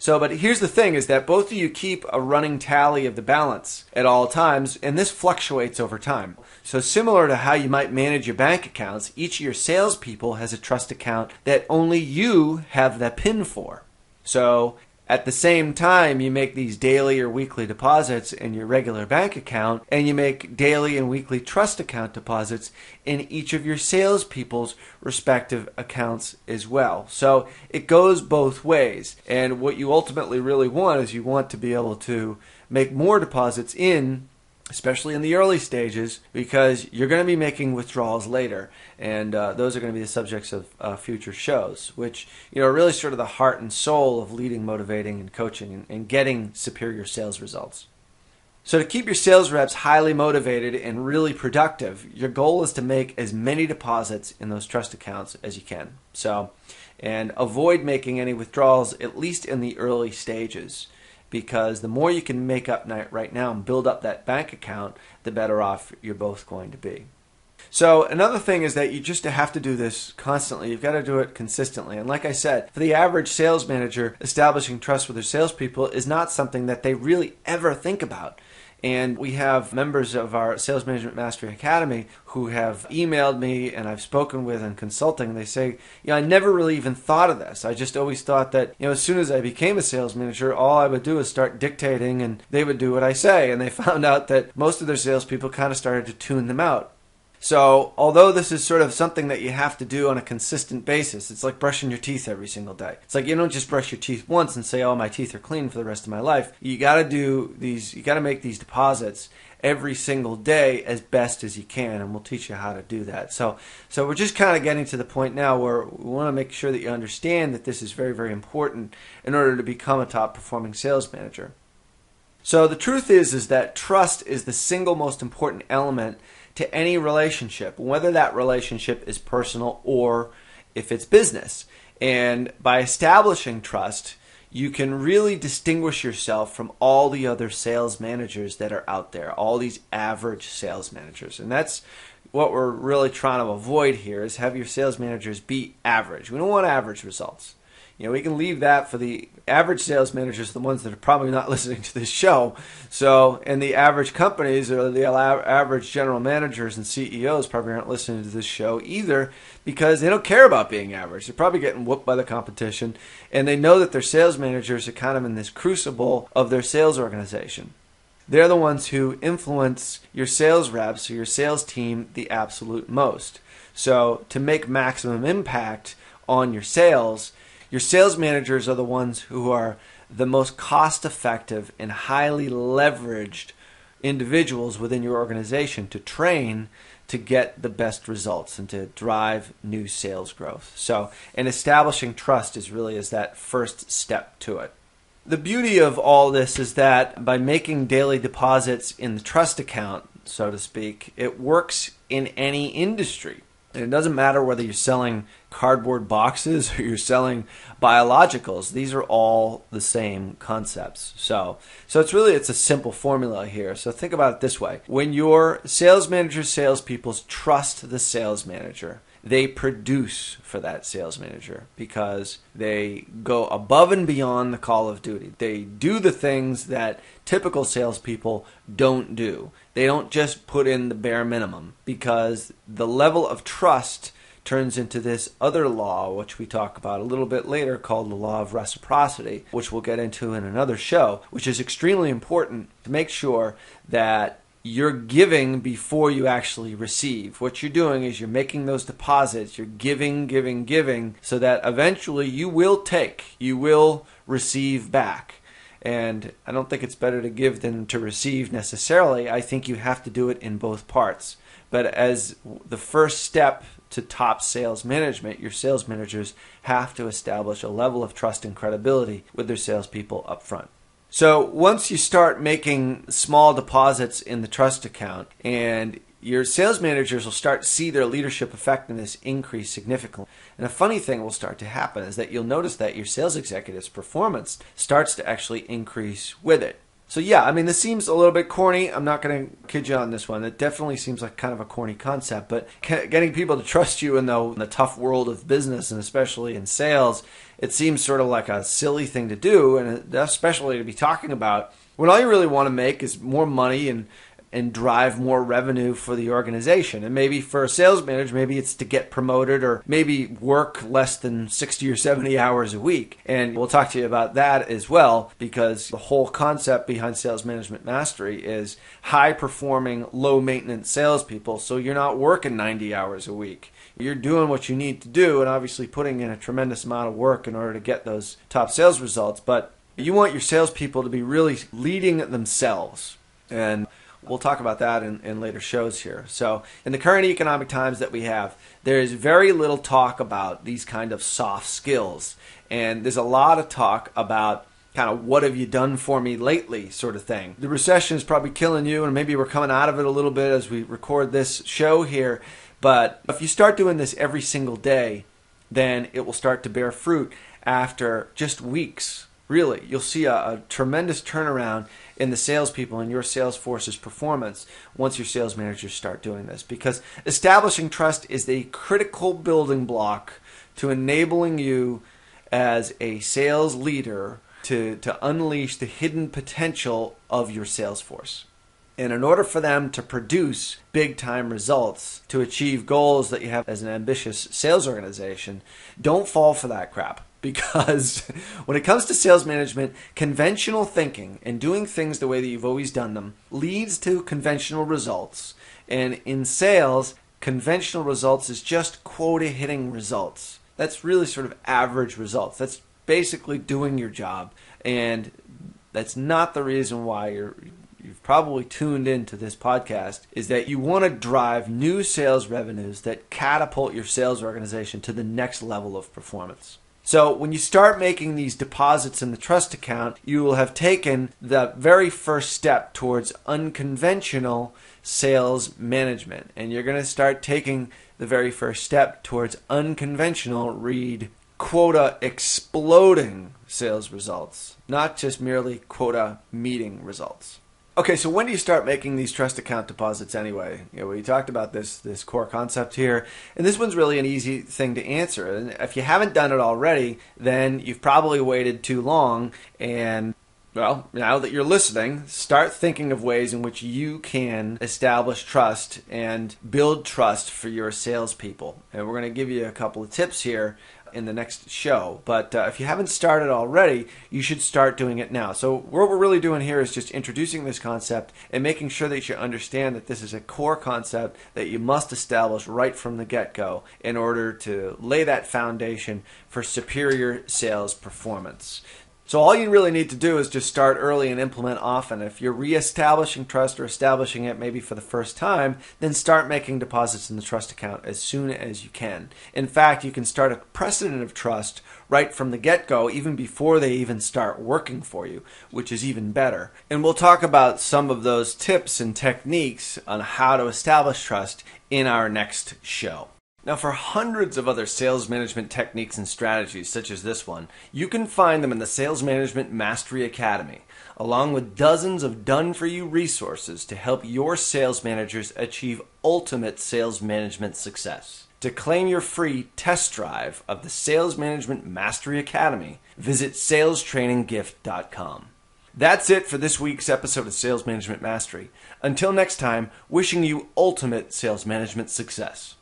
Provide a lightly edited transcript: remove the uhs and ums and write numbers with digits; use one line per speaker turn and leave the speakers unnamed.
So, but here's the thing is that both of you keep a running tally of the balance at all times, and this fluctuates over time. So similar to how you might manage your bank accounts, each of your salespeople has a trust account that only you have the PIN for. So at the same time, you make these daily or weekly deposits in your regular bank account, and you make daily and weekly trust account deposits in each of your salespeople's respective accounts as well. So it goes both ways. And what you ultimately really want is you want to be able to make more deposits in, especially in the early stages, because you're going to be making withdrawals later, and those are going to be the subjects of future shows, which are really sort of the heart and soul of leading, motivating, and coaching, and getting superior sales results. So to keep your sales reps highly motivated and really productive, your goal is to make as many deposits in those trust accounts as you can. And avoid making any withdrawals, at least in the early stages, because the more you can make up right now and build up that bank account, the better off you're both going to be. So another thing is that you just have to do this constantly. You've got to do it consistently. And like I said, for the average sales manager, establishing trust with their salespeople is not something that they really ever think about. And we have members of our Sales Management Mastery Academy who have emailed me and I've spoken with and consulting. They say, I never really even thought of this. I just always thought that, as soon as I became a sales manager, all I would do is start dictating and they would do what I say. And they found out that most of their salespeople kind of started to tune them out. So although this is sort of something that you have to do on a consistent basis, it's like brushing your teeth every single day. It's like you don't just brush your teeth once and say, oh, my teeth are clean for the rest of my life. You got to do these, you got to make these deposits every single day as best as you can, and we'll teach you how to do that. So we're just kind of getting to the point now where we want to make sure that you understand that this is very, very important in order to become a top performing sales manager. So the truth is that trust is the single most important element to any relationship, whether that relationship is personal or if it's business. And by establishing trust, you can really distinguish yourself from all the other sales managers that are out there, all these average sales managers. And that's what we're really trying to avoid here, is have your sales managers be average. We don't want average results. We can leave that for the average sales managers, the ones that are probably not listening to this show. And the average companies or the average general managers and CEOs probably aren't listening to this show either, because they don't care about being average. They're probably getting whooped by the competition, and they know that their sales managers are kind of in this crucible of their sales organization. They're the ones who influence your sales reps or your sales team the absolute most. So to make maximum impact on your sales managers are the ones who are the most cost-effective and highly leveraged individuals within your organization to train to get the best results and to drive new sales growth. And establishing trust is that first step to it. The beauty of all this is that by making daily deposits in the trust account, so to speak, it works in any industry. And it doesn't matter whether you're selling cardboard boxes or you're selling biologicals. These are all the same concepts. So it's a simple formula here. So think about it this way. When your sales manager, salespeople trust the sales manager, they produce for that sales manager because they go above and beyond the call of duty. They do the things that typical salespeople don't do. They don't just put in the bare minimum, because the level of trust turns into this other law, which we talk about a little bit later, called the law of reciprocity, which we'll get into in another show, which is extremely important to make sure that you're giving before you actually receive. What you're doing is you're making those deposits, you're giving, so that eventually you will receive back. And I don't think it's better to give than to receive necessarily. I think you have to do it in both parts. But as the first step to top sales management, your sales managers have to establish a level of trust and credibility with their salespeople up front. So once you start making small deposits in the trust account, and your sales managers will start to see their leadership effectiveness increase significantly. And a funny thing will start to happen is that you'll notice that your sales executive's performance starts to actually increase with it. So yeah, I mean, this seems a little bit corny. I'm not going to kid you on this one. It definitely seems like kind of a corny concept, but getting people to trust you in the tough world of business, and especially in sales, it seems sort of like a silly thing to do, and especially to be talking about when all you really want to make is more money and drive more revenue for the organization. And maybe for a sales manager, maybe it's to get promoted or maybe work less than 60 or 70 hours a week. And we'll talk to you about that as well, because the whole concept behind Sales Management Mastery is high performing, low maintenance salespeople. So you're not working 90 hours a week. You're doing what you need to do and obviously putting in a tremendous amount of work in order to get those top sales results. But you want your salespeople to be really leading themselves. And we'll talk about that in later shows here. So in the current economic times that we have, there is very little talk about these kind of soft skills. And there's a lot of talk about kind of what have you done for me lately sort of thing. The recession is probably killing you, and maybe we're coming out of it a little bit as we record this show here. But if you start doing this every single day, then it will start to bear fruit after just weeks. Really, you'll see a tremendous turnaround in the salespeople and your sales force's performance once your sales managers start doing this. Because establishing trust is the critical building block to enabling you as a sales leader to unleash the hidden potential of your sales force. And in order for them to produce big time results, to achieve goals that you have as an ambitious sales organization, don't fall for that crap. Because when it comes to sales management, conventional thinking and doing things the way that you've always done them leads to conventional results. And in sales, conventional results is just quota hitting results. That's really sort of average results. That's basically doing your job. And that's not the reason why you've probably tuned into this podcast, is that you want to drive new sales revenues that catapult your sales organization to the next level of performance. So when you start making these deposits in the trust account, you will have taken the very first step towards unconventional sales management. And you're going to start taking the very first step towards unconventional, read, quota exploding sales results, not just merely quota meeting results. Okay, so when do you start making these trust account deposits anyway? We talked about this core concept here, and this one's really an easy thing to answer. And if you haven't done it already, then you've probably waited too long. And well, now that you're listening, start thinking of ways in which you can establish trust and build trust for your salespeople. And we're going to give you a couple of tips here in the next show. But if you haven't started already, you should start doing it now. So what we're really doing here is just introducing this concept and making sure that you understand that this is a core concept that you must establish right from the get-go in order to lay that foundation for superior sales performance. So all you really need to do is just start early and implement often. If you're reestablishing trust or establishing it maybe for the first time, then start making deposits in the trust account as soon as you can. In fact, you can start a precedent of trust right from the get-go, even before they even start working for you, which is even better. And we'll talk about some of those tips and techniques on how to establish trust in our next show. Now, for hundreds of other sales management techniques and strategies such as this one, you can find them in the Sales Management Mastery Academy, along with dozens of done-for-you resources to help your sales managers achieve ultimate sales management success. To claim your free test drive of the Sales Management Mastery Academy, visit salestraininggift.com. That's it for this week's episode of Sales Management Mastery. Until next time, wishing you ultimate sales management success.